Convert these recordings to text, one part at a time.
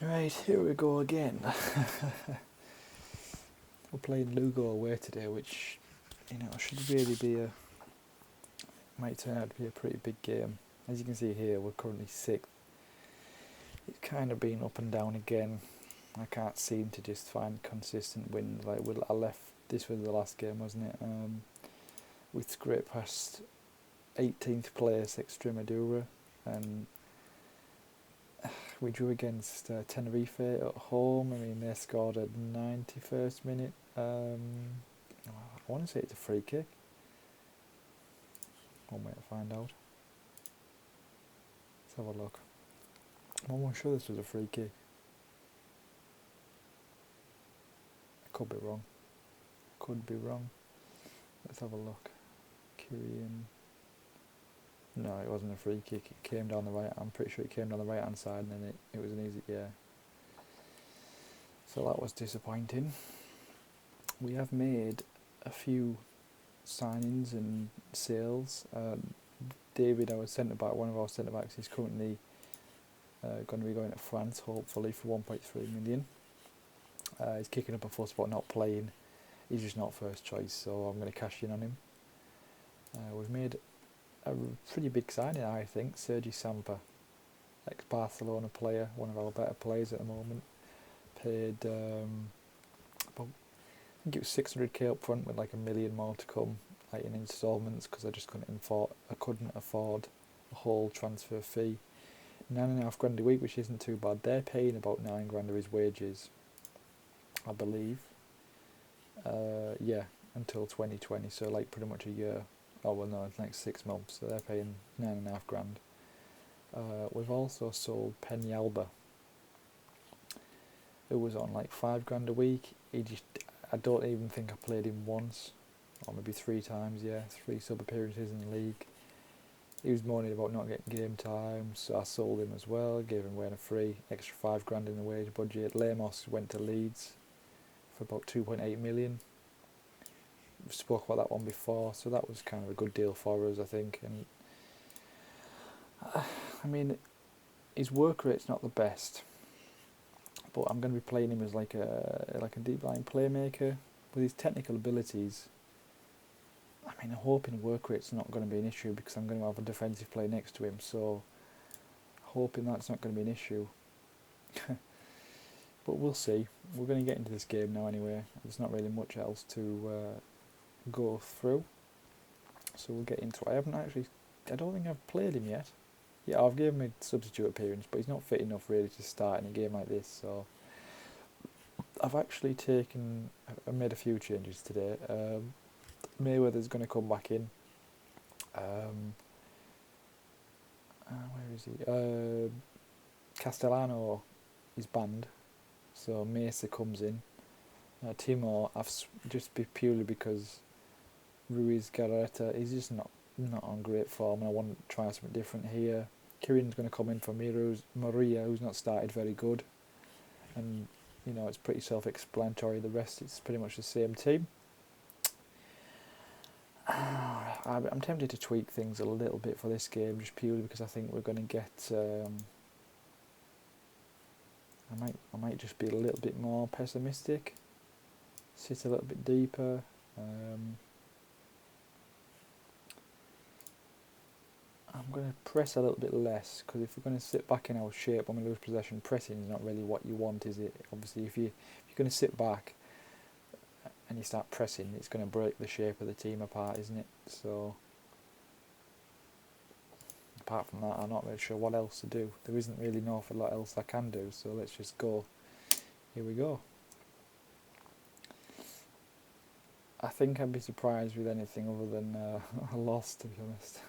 Right, here we go again. We're playing Lugo away today, which, should really might turn out to be a pretty big game. As you can see here, we're currently 6th. It's kind of been up and down again. I can't seem to just find consistent wins. I left, this was the last game, wasn't it? We scraped past 18th place Extremadura, and we drew against Tenerife at home. I mean, they scored at 91st minute. I want to say it's a free kick. One way to find out. Let's have a look. I'm almost sure this was a free kick. I could be wrong. Let's have a look. Kyrian. No, it wasn't a free kick. It came down the right. I'm pretty sure it came down the right hand side, and then it was an easy, yeah. So that was disappointing. We have made a few signings and sales. David, one of our centre backs, is currently going to be going to France, hopefully for 1.3 million. He's kicking up a fuss about not playing. He's just not first choice, so I'm going to cash in on him. We've made a pretty big signing, I think. Sergi Samper, ex-Barcelona player, one of our better players at the moment. Paid about, I think it was 600k up front with like $1 million more to come, like in instalments, because I just couldn't afford a whole transfer fee. £9.5 a week, which isn't too bad. They're paying about £9 of his wages, I believe. Yeah, until 2020, so like pretty much a year. Oh well, no, it's like 6 months. So they're paying £9.5. We've also sold Peñalba, who was on like £5 a week. I don't even think I played him once, or maybe 3 times. Yeah, 3 sub appearances in the league. He was moaning about not getting game time, so I sold him as well. Gave him away on a free, extra £5 in the wage budget. Lemos went to Leeds for about 2.8 million. We've spoke about that one before, so that was kind of a good deal for us, I think. And I mean, his work rate's not the best, but I'm going to be playing him as like a deep line playmaker with his technical abilities. I mean, I'm hoping work rate's not going to be an issue because I'm going to have a defensive player next to him, so hoping that's not going to be an issue. But we'll see. We're going to get into this game now anyway. There's not really much else to go through, so we'll get into it. I don't think I've played him yet. Yeah, I've given him a substitute appearance, but he's not fit enough really to start in a game like this, so I've actually I made a few changes today. Mayweather's going to come back in. Where is he? Castellano is banned, so Mesa comes in. Timo, just purely because Ruiz Garreta, he's just not on great form, and I want to try something different here. Kieran's going to come in for Maria, who's not started very good, and it's pretty self-explanatory. The rest, it's pretty much the same team. I'm tempted to tweak things a little bit for this game, just purely because I think we're going to get. I might just be a little bit more pessimistic, sit a little bit deeper. I'm going to press a little bit less, because if we're going to sit back in our shape when we lose possession, pressing is not really what you want, is it? Obviously, if you're going to sit back and you start pressing, it's going to break the shape of the team apart, isn't it? So, apart from that, I'm not really sure what else to do. There isn't really an awful lot else I can do, so let's just go. Here we go. I think I'd be surprised with anything other than a loss, to be honest.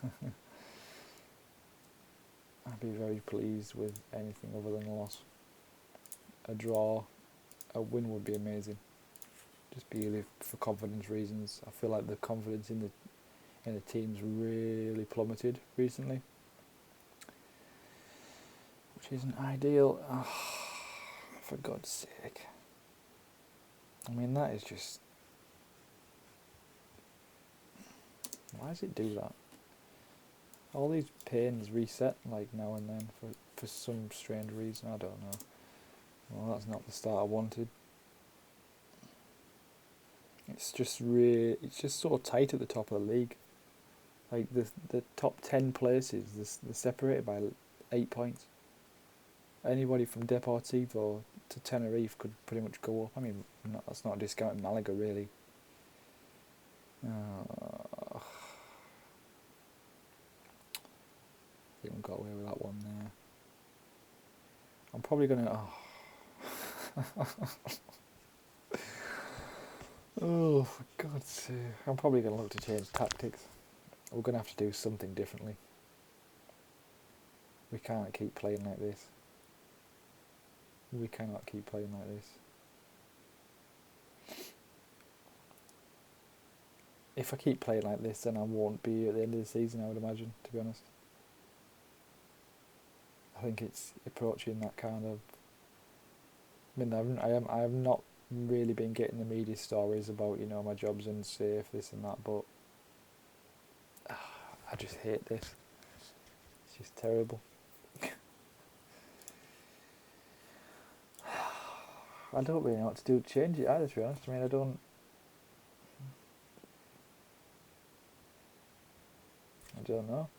I'd be very pleased with anything other than a loss. A draw, a win would be amazing. Just purely for confidence reasons. I feel like the confidence in the team's really plummeted recently, which isn't ideal. Oh, for God's sake. I mean, that is just... Why does it do that? All these panes reset like now and then for some strange reason, I don't know. Well, that's not the start I wanted. It's just so tight at the top of the league. Like the top 10 places, they're separated by 8 points. Anybody from Deportivo to Tenerife could pretty much go up. I mean, that's not discounting Malaga, really. I think we got away with that one there. I'm probably going to... Oh, for God's sake. I'm probably going to look to change tactics. We're going to have to do something differently. We can't keep playing like this. We cannot keep playing like this. If I keep playing like this, then I won't be at the end of the season, I would imagine, to be honest. I think it's approaching that kind of... I mean, I have not really been getting the media stories about, you know, my job's unsafe, this and that, but I just hate this. It's just terrible. I don't really know what to do to change it either, to be honest. I mean, I don't know.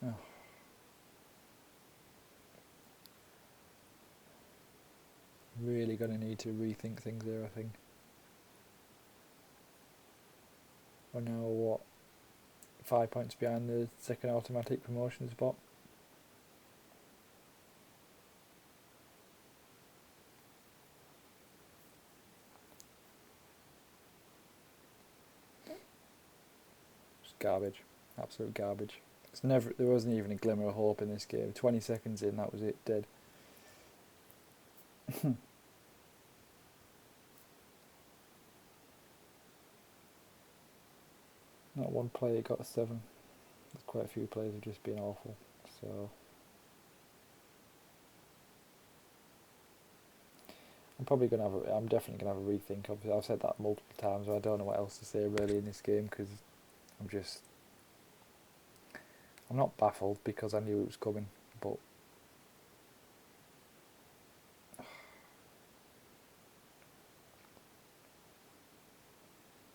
Oh. Really going to need to rethink things there, I think. We're now, what, 5 points behind the second automatic promotion spot. Just garbage. Absolute garbage. There wasn't even a glimmer of hope in this game. 20 seconds in, that was it, dead. Not one player got a 7. There's quite a few players have just been awful. So I'm definitely gonna have a rethink. Obviously, I've said that multiple times. But I don't know what else to say really in this game because I'm not baffled because I knew it was coming, but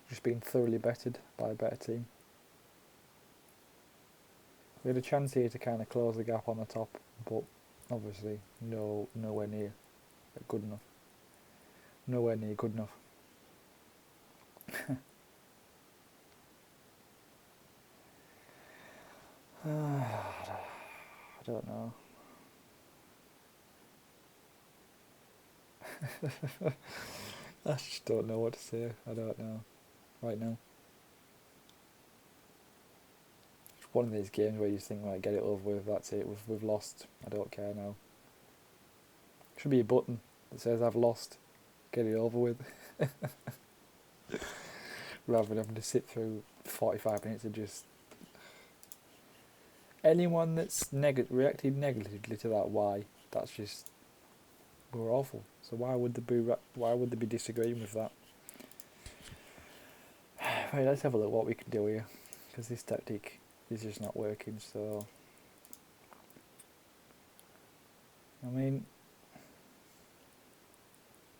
just being thoroughly bettered by a better team. We had a chance here to kind of close the gap on the top, but obviously nowhere near good enough. Nowhere near good enough. I don't know. I just don't know what to say. I don't know right now. It's one of these games where you just think, right, get it over with, that's it, we've lost, I don't care now. Should be a button that says I've lost, get it over with. Rather than having to sit through 45 minutes of just... Anyone that's reacted negatively to that, why? That's just... We're awful. So why would they be disagreeing with that? Right, let's have a look what we can do here, because this tactic is just not working. So I mean,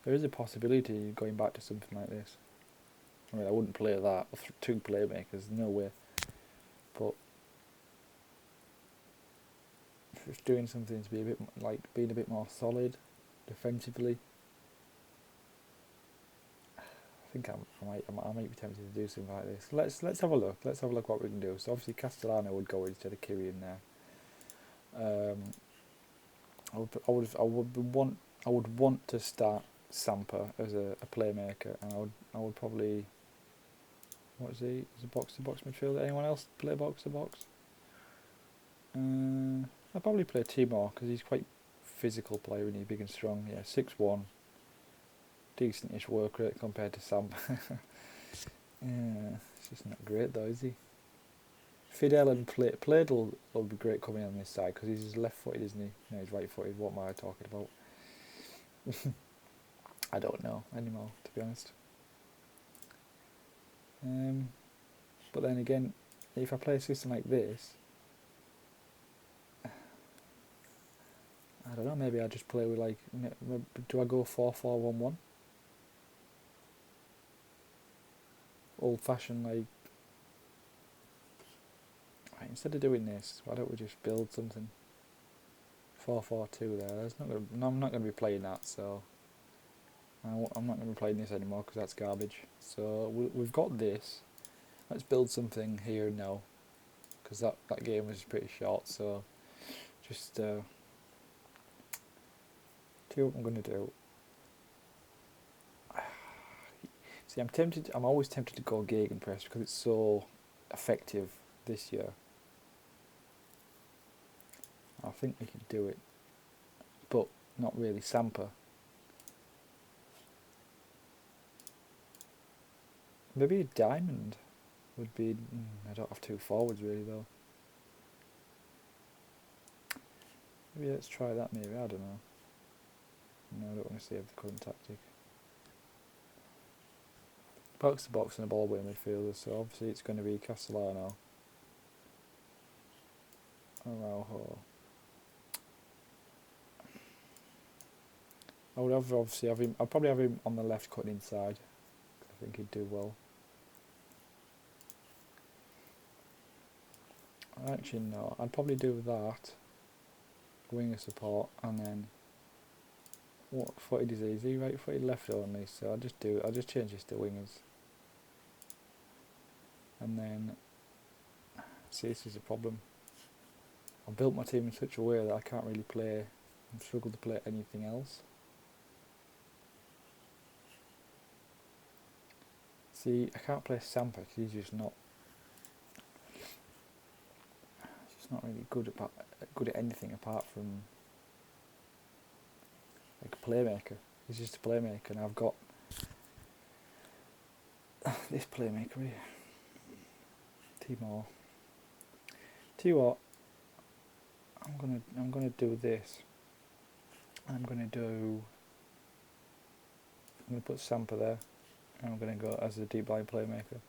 there is a possibility of going back to something like this. I mean, I wouldn't play that with 2 playmakers, no way. But just doing something to be a bit like being a bit more solid defensively. I think I might be tempted to do something like this. Let's have a look. Let's have a look what we can do. So obviously Castellano would go instead of Kyrian there. I would want to start Sampa as a playmaker, and I would probably... What is he? Is a box-to-box midfielder? Anyone else play box-to-box? I'd probably play Timor because he's quite physical player and he's big and strong. Yeah, 6'1". Decent-ish work rate compared to Sam. Yeah, it's just not great though, is he? Fidel and Plade will be great coming on this side because he's left-footed, isn't he? No, he's right-footed. What am I talking about? I don't know anymore, to be honest. But then again, if I play a system like this, I don't know, maybe I just play with like, do I go 4-4-1-1? Old fashioned, like, right, instead of doing this, why don't we just build something? 4-4-2 there. I'm not going to be playing that, so I'm not going to be playing this anymore because that's garbage. So we've got this. Let's build something here and now, because that game was pretty short. So just see what I'm going to do. See, I'm always tempted to go gegenpress because it's so effective this year. I think we can do it, but not really. Sampa. Maybe a diamond would be. I don't have two forwards really though. Maybe let's try that. Maybe, I don't know. No, I don't want to save the current tactic. Box to box and a ball winning midfielder, so obviously it's going to be Castellano, Araujo. I would obviously have him. I'd probably have him on the left cutting inside. I think he'd do well. Actually, no. I'd probably do that. Winger support, and then what footed is he? Right footed, left only. So I'll just change this to wingers. And then, see, this is a problem. I've built my team in such a way that I can't really play. I struggle to play anything else. See, I can't play Sampa because he's just not really good at anything apart from like a playmaker. He's just a playmaker, and I've got this playmaker here, Timor. Tell you what, I'm gonna do this. I'm gonna put Sampa there, and I'm gonna go as a deep line playmaker,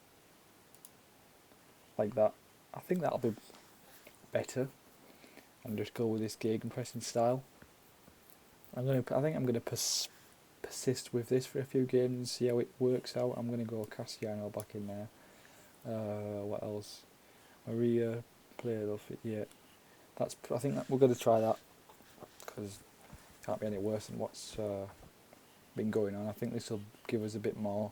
like that. I think that'll be better, and just go with this gegenpressing style. I think I'm gonna persist with this for a few games and see how it works out. I'm gonna go Castellano back in there. What else? Maria played off it. Yeah, I think that we're gonna try that because it can't be any worse than what's been going on. I think this will give us a bit more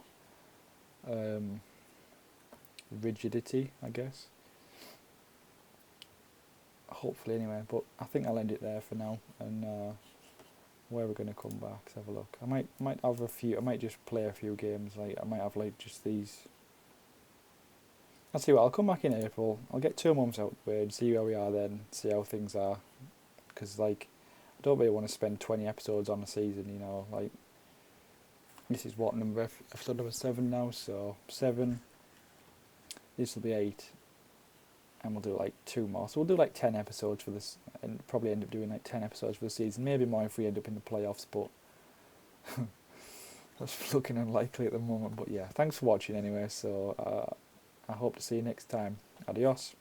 rigidity, I guess. Hopefully, anyway. But I think I'll end it there for now, and where we're going to come back. Let's have a look. I might have a few. I might just play a few games. Like I might have like just these. I'll see what. I'll come back in April. I'll get 2 months out the way and see where we are then. See how things are, because like I don't really want to spend 20 episodes on a season. You know, like this is what episode number 7 now. So 7. This will be 8. And we'll do like 2 more. So we'll do like 10 episodes for this, and probably end up doing like 10 episodes for the season. Maybe more if we end up in the playoffs, but that's looking unlikely at the moment. But yeah, thanks for watching anyway. So I hope to see you next time. Adios.